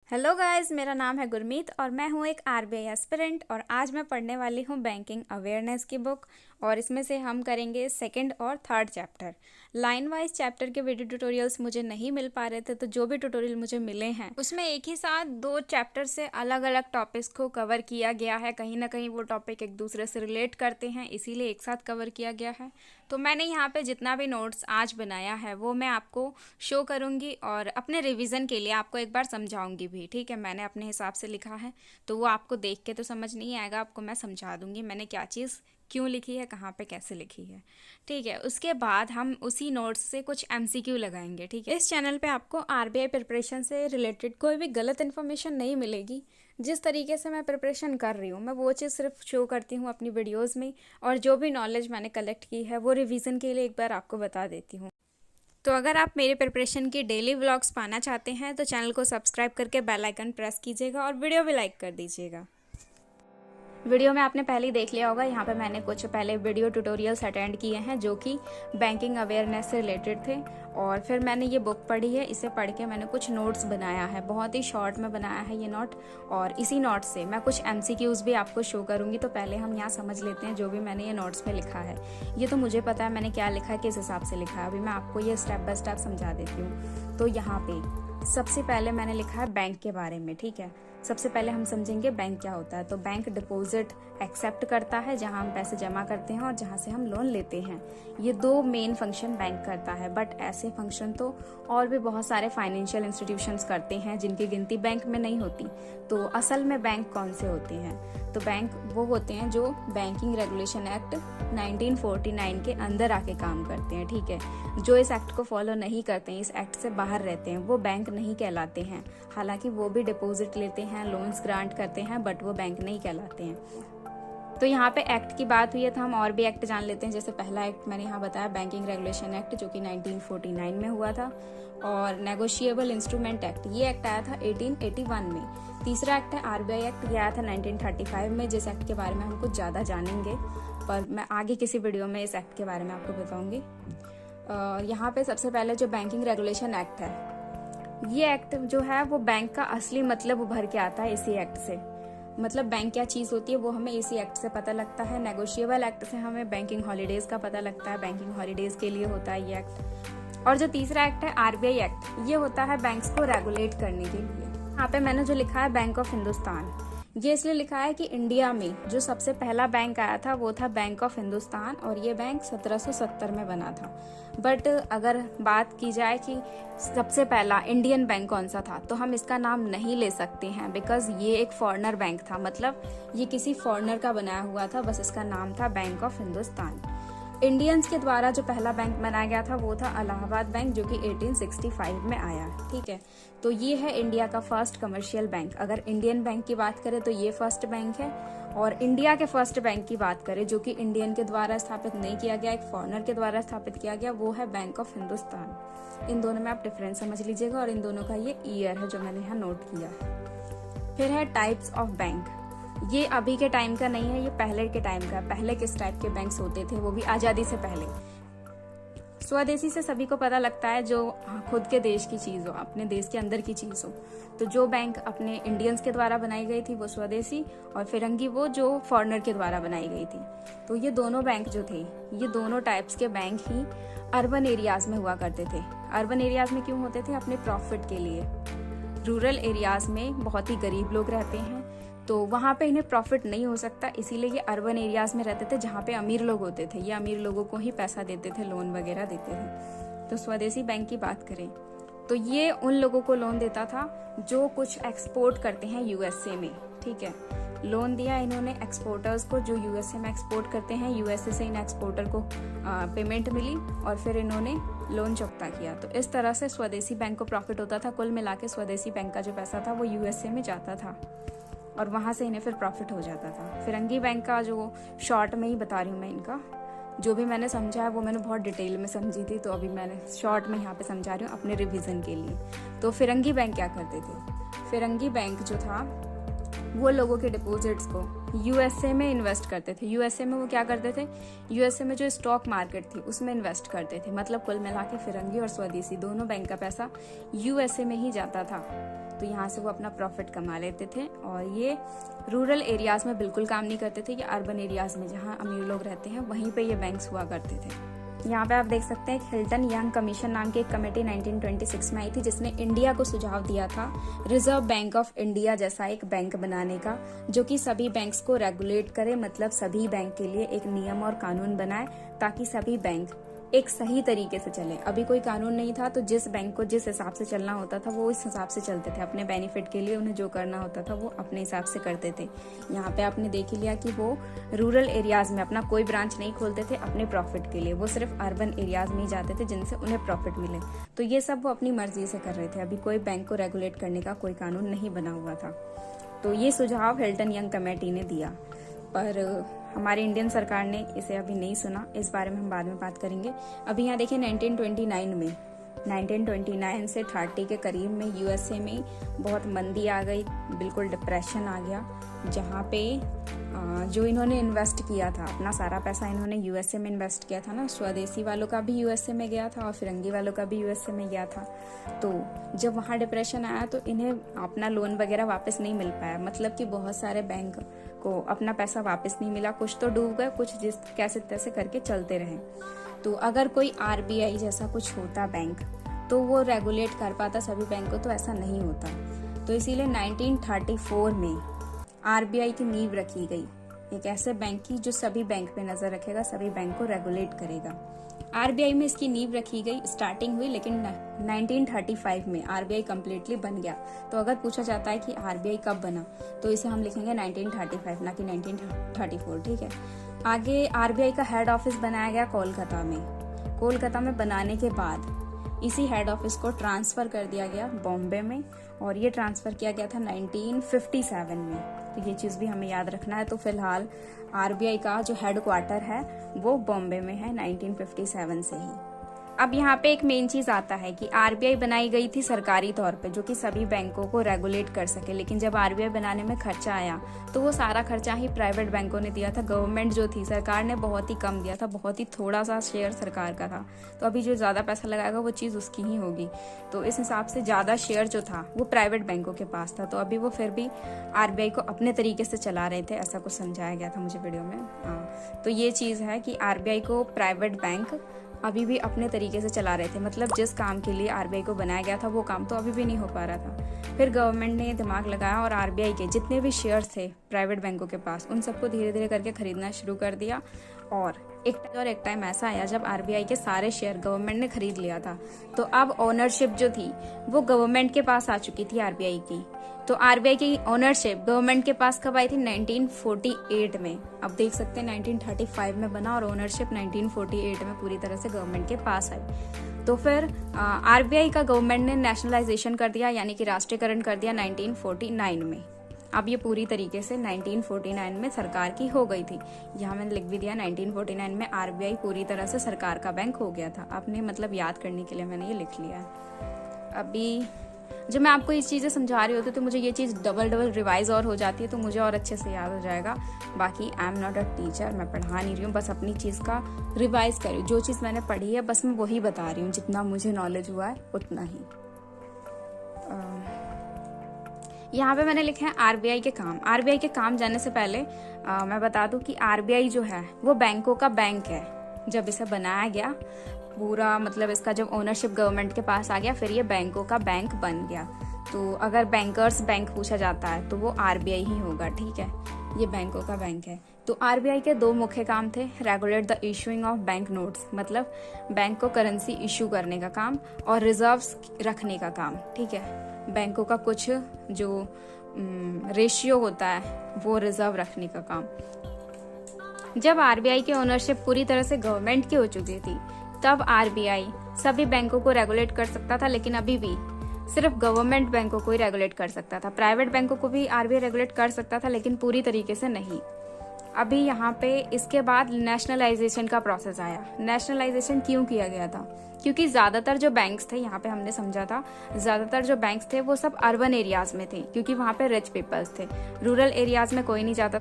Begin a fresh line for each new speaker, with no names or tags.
Hello guys, मेरा नाम है गुरमीत और मैं हूँ एक आरबीआई एस्पिरेंट और आज मैं पढ़ने वाली हूँ बैंकिंग अवेयरनेस की बुक। और इसमें से हम करेंगे सेकंड और third chapter. Line wise chapter के वीडियो ट्यूटोरियल्स मुझे नहीं मिल पा रहे थे, तो जो भी ट्यूटोरियल मुझे मिले हैं उसमें एक ही साथ दो चैप्टर से अलग अलग टॉपिक्स को कवर किया गया है। कहीं ना कहीं वो टॉपिक एक दूसरे से रिलेट करते हैं, इसीलिए एक साथ कवर किया गया है। तो मैंने यहाँ पे जितना भी नोट्स आज बनाया है वो मैं आपको शो करूँगी और अपने रिवीजन के लिए आपको एक बार समझाऊंगी भी। ठीक है, मैंने अपने हिसाब से लिखा है तो वो आपको देख के तो समझ नहीं आएगा, आपको मैं समझा दूंगी मैंने क्या चीज़ क्यों लिखी है, कहाँ पे कैसे लिखी है। ठीक है, उसके बाद हम उसी नोट्स से कुछ एमसीक्यू लगाएंगे। ठीक है, इस चैनल पे आपको आरबीआई प्रिपरेशन से रिलेटेड कोई भी गलत इन्फॉर्मेशन नहीं मिलेगी। जिस तरीके से मैं प्रिपरेशन कर रही हूँ मैं वो चीज़ सिर्फ शो करती हूँ अपनी वीडियोज़ में, और जो भी नॉलेज मैंने कलेक्ट की है वो रिवीजन के लिए एक बार आपको बता देती हूँ। तो अगर आप मेरे प्रिपरेशन की डेली व्लॉग्स पाना चाहते हैं तो चैनल को सब्सक्राइब करके बेल आइकन प्रेस कीजिएगा और वीडियो भी लाइक कर दीजिएगा। वीडियो में आपने पहले ही देख लिया होगा, यहाँ पे मैंने कुछ पहले वीडियो ट्यूटोरियल्स अटेंड किए हैं जो कि बैंकिंग अवेयरनेस से रिलेटेड थे, और फिर मैंने ये बुक पढ़ी है। इसे पढ़ के मैंने कुछ नोट्स बनाया है, बहुत ही शॉर्ट में बनाया है ये नोट, और इसी नोट से मैं कुछ एमसीक्यूज भी आपको शो करूंगी। तो पहले हम यहाँ समझ लेते हैं जो भी मैंने ये नोट्स में लिखा है। ये तो मुझे पता है मैंने क्या लिखा है, किस हिसाब से लिखा है, अभी मैं आपको ये स्टेप बाय स्टेप समझा देती हूँ। तो यहाँ पे सबसे पहले मैंने लिखा है बैंक के बारे में। ठीक है, सबसे पहले हम समझेंगे बैंक क्या होता है। तो बैंक डिपॉजिट एक्सेप्ट करता है, जहां हम पैसे जमा करते हैं और जहां से हम लोन लेते हैं। ये दो मेन फंक्शन बैंक करता है, बट ऐसे फंक्शन तो और भी बहुत सारे फाइनेंशियल इंस्टीट्यूशंस करते हैं जिनकी गिनती बैंक में नहीं होती। तो असल में बैंक कौन से होते हैं? तो बैंक वो होते हैं जो बैंकिंग रेगुलेशन एक्ट 1949 के अंदर आके काम करते हैं। ठीक है, जो इस एक्ट को फॉलो नहीं करते हैं, इस एक्ट से बाहर रहते हैं, वो बैंक नहीं कहलाते हैं। हालांकि वो भी डिपॉजिट लेते हैं, लोन्स ग्रांट करते हैं, बट वो बैंक नहीं कहलाते हैं। तो यहाँ पे एक्ट की बात हुई है तो हम और भी एक्ट जान लेते हैं। जैसे पहला एक्ट मैंने यहाँ बताया बैंकिंग रेगुलेशन एक्ट, जो कि 1949 में हुआ था, और नेगोशिएबल इंस्ट्रूमेंट एक्ट, ये एक्ट आया था 1881 में। तीसरा एक्ट है आरबीआई एक्ट, ये आया था 1935 में, जिस एक्ट के बारे में हम कुछ ज़्यादा जानेंगे, पर मैं आगे किसी वीडियो में इस एक्ट के बारे में आपको बताऊंगी। यहाँ पे सबसे पहले जो बैंकिंग रेगुलेशन एक्ट है, ये एक्ट जो है वो बैंक का असली मतलब उभर के आता है इसी एक्ट से। मतलब बैंक क्या चीज होती है वो हमें इसी एक्ट से पता लगता है। नेगोशिएबल एक्ट से हमें बैंकिंग हॉलीडेज का पता लगता है, बैंकिंग हॉलीडेज के लिए होता है ये एक्ट। और जो तीसरा एक्ट है आरबीआई एक्ट, ये होता है बैंक्स को रेगुलेट करने के लिए। यहाँ पे मैंने जो लिखा है बैंक ऑफ हिंदुस्तान, ये इसलिए लिखा है कि इंडिया में जो सबसे पहला बैंक आया था वो था बैंक ऑफ हिंदुस्तान, और ये बैंक 1770 में बना था। बट अगर बात की जाए कि सबसे पहला इंडियन बैंक कौन सा था, तो हम इसका नाम नहीं ले सकते हैं, बिकॉज ये एक फॉरेनर बैंक था। मतलब ये किसी फॉरेनर का बनाया हुआ था, बस इसका नाम था बैंक ऑफ हिंदुस्तान। इंडियंस के द्वारा जो पहला बैंक बनाया गया था वो था इलाहाबाद बैंक, जो कि 1865 में आया। ठीक है, तो ये है इंडिया का फर्स्ट कमर्शियल बैंक। अगर इंडियन बैंक की बात करें तो ये फर्स्ट बैंक है, और इंडिया के फर्स्ट बैंक की बात करें जो कि इंडियन के द्वारा स्थापित नहीं किया गया, एक फॉरेनर के द्वारा स्थापित किया गया, वो है बैंक ऑफ हिंदुस्तान। इन दोनों में आप डिफरेंस समझ लीजिएगा, और इन दोनों का ये ईयर है जो मैंने यहाँ नोट किया। फिर है टाइप्स ऑफ बैंक, ये अभी के टाइम का नहीं है, ये पहले के टाइम का। पहले किस टाइप के बैंक्स होते थे, वो भी आजादी से पहले। स्वदेशी से सभी को पता लगता है जो खुद के देश की चीज हो, अपने देश के अंदर की चीज हो। तो जो बैंक अपने इंडियंस के द्वारा बनाई गई थी वो स्वदेशी, और फिरंगी वो जो फॉरेनर के द्वारा बनाई गई थी। तो ये दोनों बैंक जो थे, ये दोनों टाइप्स के बैंक ही अर्बन एरियाज में हुआ करते थे। अर्बन एरियाज में क्यों होते थे? अपने प्रॉफिट के लिए। रूरल एरियाज में बहुत ही गरीब लोग रहते हैं, तो वहाँ पे इन्हें प्रॉफिट नहीं हो सकता, इसीलिए ये अर्बन एरियाज में रहते थे जहाँ पे अमीर लोग होते थे। ये अमीर लोगों को ही पैसा देते थे, लोन वगैरह देते थे। तो स्वदेशी बैंक की बात करें तो ये उन लोगों को लोन देता था जो कुछ एक्सपोर्ट करते हैं यूएसए में। ठीक है, लोन दिया इन्होंने एक्सपोर्टर्स को जो यूएसए में एक्सपोर्ट करते हैं। यूएसए से इन एक्सपोर्टर को पेमेंट मिली और फिर इन्होंने लोन चुकता किया। तो इस तरह से स्वदेशी बैंक को प्रॉफिट होता था। कुल मिला के स्वदेशी बैंक का जो पैसा था वो यूएसए में जाता था, और वहां से इन्हें फिर प्रॉफिट हो जाता था। फिरंगी बैंक का जो शॉर्ट में ही बता रही हूँ मैं, इनका जो भी मैंने समझा है वो मैंने बहुत डिटेल में समझी थी, तो अभी मैंने शॉर्ट में यहाँ पे समझा रही हूँ अपने रिवीजन के लिए। तो फिरंगी बैंक क्या करते थे? फिरंगी बैंक जो था वो लोगों के डिपॉजिट्स को यूएसए में इन्वेस्ट करते थे। यूएसए में वो क्या करते थे? यूएसए में जो स्टॉक मार्केट थी उसमें इन्वेस्ट करते थे। मतलब कुल मिला के फिरंगी और स्वदेशी दोनों बैंक का पैसा यूएसए में ही जाता था। तो यहाँ से वो अपना प्रॉफिट कमा लेते थे। और ये रूरल एरियाज़ में बिल्कुल काम नहीं करते थे, ये अर्बन एरियाज़ में जहाँ अमीर लोग रहते हैं वहीं पे ये बैंक्स हुआ करते थे। यहाँ पे आप देख सकते हैं हिल्टन यंग कमीशन नाम की एक कमेटी 1926 में आई थी, जिसने इंडिया को सुझाव दिया था रिजर्व बैंक ऑफ इंडिया जैसा एक बैंक बनाने का, जो कि सभी बैंक्स को रेगुलेट करे, मतलब सभी बैंक के लिए एक नियम और कानून बनाए ताकि सभी बैंक एक सही तरीके से चले। अभी कोई कानून नहीं था, तो जिस बैंक को जिस हिसाब से चलना होता था वो इस हिसाब से चलते थे। अपने बेनिफिट के लिए उन्हें जो करना होता था वो अपने हिसाब से करते थे। यहाँ पे आपने देख ही लिया कि वो रूरल एरियाज में अपना कोई ब्रांच नहीं खोलते थे अपने प्रॉफिट के लिए, वो सिर्फ अर्बन एरियाज में ही जाते थे जिनसे उन्हें प्रॉफिट मिले। तो ये सब वो अपनी मर्जी से कर रहे थे, अभी कोई बैंक को रेगुलेट करने का कोई कानून नहीं बना हुआ था। तो ये सुझाव हिल्टन यंग कमेटी ने दिया, पर हमारी इंडियन सरकार ने इसे अभी नहीं सुना। इस बारे में हम बाद में बात करेंगे। अभी यहाँ देखिए 1929 से 30 के करीब में यूएसए में बहुत मंदी आ गई, बिल्कुल डिप्रेशन आ गया, जहाँ पे जो इन्होंने इन्वेस्ट किया था अपना सारा पैसा इन्होंने यूएसए में इन्वेस्ट किया था ना, स्वदेशी वालों का भी यूएसए में गया था और फिरंगी वालों का भी यूएसए में गया था। तो जब वहाँ डिप्रेशन आया तो इन्हें अपना लोन वगैरह वापस नहीं मिल पाया, मतलब कि बहुत सारे बैंक को अपना पैसा वापस नहीं मिला, कुछ तो डूब गए, कुछ जिस कैसे तैसे करके चलते रहे। तो अगर कोई आरबीआई जैसा कुछ होता बैंक तो वो रेगुलेट कर पाता सभी बैंक को, तो ऐसा नहीं होता। तो इसीलिए 1934 में आरबीआई की नींव रखी गई, एक ऐसे बैंक की जो सभी बैंक पे नजर रखेगा, सभी बैंक को रेगुलेट करेगा। आरबीआई में इसकी नींव रखी गई, स्टार्टिंग हुई, लेकिन 1935 में आरबीआई कम्प्लीटली बन गया। तो अगर पूछा जाता है कि आरबीआई कब बना तो इसे हम लिखेंगे 1935 ना कि 1934, ठीक है। आगे आरबीआई का हेड ऑफिस बनाया गया कोलकाता में। कोलकाता में बनाने के बाद इसी हेड ऑफिस को ट्रांसफर कर दिया गया बॉम्बे में, और ये ट्रांसफर किया गया था 1957 में। तो ये चीज़ भी हमें याद रखना है। तो फिलहाल आरबीआई का जो हेड क्वार्टर है वो बॉम्बे में है 1957 से ही। अब यहाँ पे एक मेन चीज आता है कि आरबीआई बनाई गई थी सरकारी तौर पे, जो कि सभी बैंकों को रेगुलेट कर सके, लेकिन जब आरबीआई बनाने में खर्चा आया तो वो सारा खर्चा ही प्राइवेट बैंकों ने दिया था। गवर्नमेंट जो थी, सरकार ने बहुत ही कम दिया था, बहुत ही थोड़ा सा शेयर सरकार का था। तो अभी जो ज्यादा पैसा लगाएगा वो चीज उसकी ही होगी। तो इस हिसाब से ज्यादा शेयर जो था वो प्राइवेट बैंकों के पास था। तो अभी वो फिर भी आरबीआई को अपने तरीके से चला रहे थे, ऐसा कुछ समझाया गया था मुझे वीडियो में। तो ये चीज है कि आरबीआई को प्राइवेट बैंक अभी भी अपने तरीके से चला रहे थे, मतलब जिस काम के लिए आरबीआई को बनाया गया था वो काम तो अभी भी नहीं हो पा रहा था। फिर गवर्नमेंट ने दिमाग लगाया और आरबीआई के जितने भी शेयर्स थे प्राइवेट बैंकों के पास उन सबको धीरे धीरे करके खरीदना शुरू कर दिया। और एक टाइम ऐसा आया जब आरबीआई के सारे शेयर गवर्नमेंट ने खरीद लिया था। तो अब ओनरशिप जो थी वो गवर्नमेंट के पास आ चुकी थी आरबीआई की। तो आरबीआई की ओनरशिप गवर्नमेंट के पास कब आई थी? 1948 में। अब देख सकते हैं 1935 में बना और ओनरशिप 1948 में पूरी तरह से गवर्नमेंट के पास आई। तो फिर आरबीआई का गवर्नमेंट ने नेशनलाइजेशन कर दिया, यानी कि राष्ट्रीयकरण कर दिया 1949 में। अब ये पूरी तरीके से 1949 में सरकार की हो गई थी। यहाँ मैंने लिख भी दिया 1949 में आरबीआई पूरी तरह से सरकार का बैंक हो गया था। आपने मतलब याद करने के लिए मैंने ये लिख लिया है। अभी जब मैं आपको ये चीज़ें समझा रही होती तो मुझे ये चीज़ डबल रिवाइज और हो जाती है, तो मुझे और अच्छे से याद हो जाएगा। बाकी I am not a teacher, मैं पढ़ा नहीं रही हूँ, बस अपनी चीज़ का रिवाइज कर रही हूँ। जो चीज़ मैंने पढ़ी है बस मैं वही बता रही हूँ, जितना मुझे नॉलेज हुआ है उतना ही। यहाँ पे मैंने लिखे हैं आरबीआई के काम। आरबीआई के काम जाने से पहले मैं बता दूं कि आरबीआई जो है वो बैंकों का बैंक है। जब इसे बनाया गया पूरा, मतलब इसका जब ओनरशिप गवर्नमेंट के पास आ गया फिर ये बैंकों का बैंक बन गया। तो अगर बैंकर्स बैंक पूछा जाता है तो वो आरबीआई ही होगा, ठीक है। ये बैंकों का बैंक है। तो आरबीआई के दो मुख्य काम थे, regulate the issuing of bank notes, मतलब बैंक को करेंसी इशू करने का काम, और रिजर्व्स रखने का काम, ठीक है। बैंकों का कुछ जो रेशियो होता है वो रिजर्व रखने का काम। जब आरबीआई की ओनरशिप पूरी तरह से गवर्नमेंट की हो चुकी थी तब आरबीआई सभी बैंकों को रेगुलेट कर सकता था, लेकिन अभी भी सिर्फ गवर्नमेंट बैंकों को ही रेगुलेट कर सकता था। प्राइवेट बैंकों को भी आरबीआई रेगुलेट कर सकता था, लेकिन पूरी तरीके से नहीं। अभी यहाँ पे इसके बाद नेशनलाइजेशन का प्रोसेस आया। नेशनलाइजेशन क्यों किया गया था? क्योंकि ज्यादातर जो बैंक्स थे, यहाँ पे हमने समझा था, ज्यादातर जो बैंक्स थे वो सब अर्बन एरियाज में थे, क्योंकि वहाँ पे रिच पीपल्स थे। रूरल एरियाज में कोई नहीं जाता।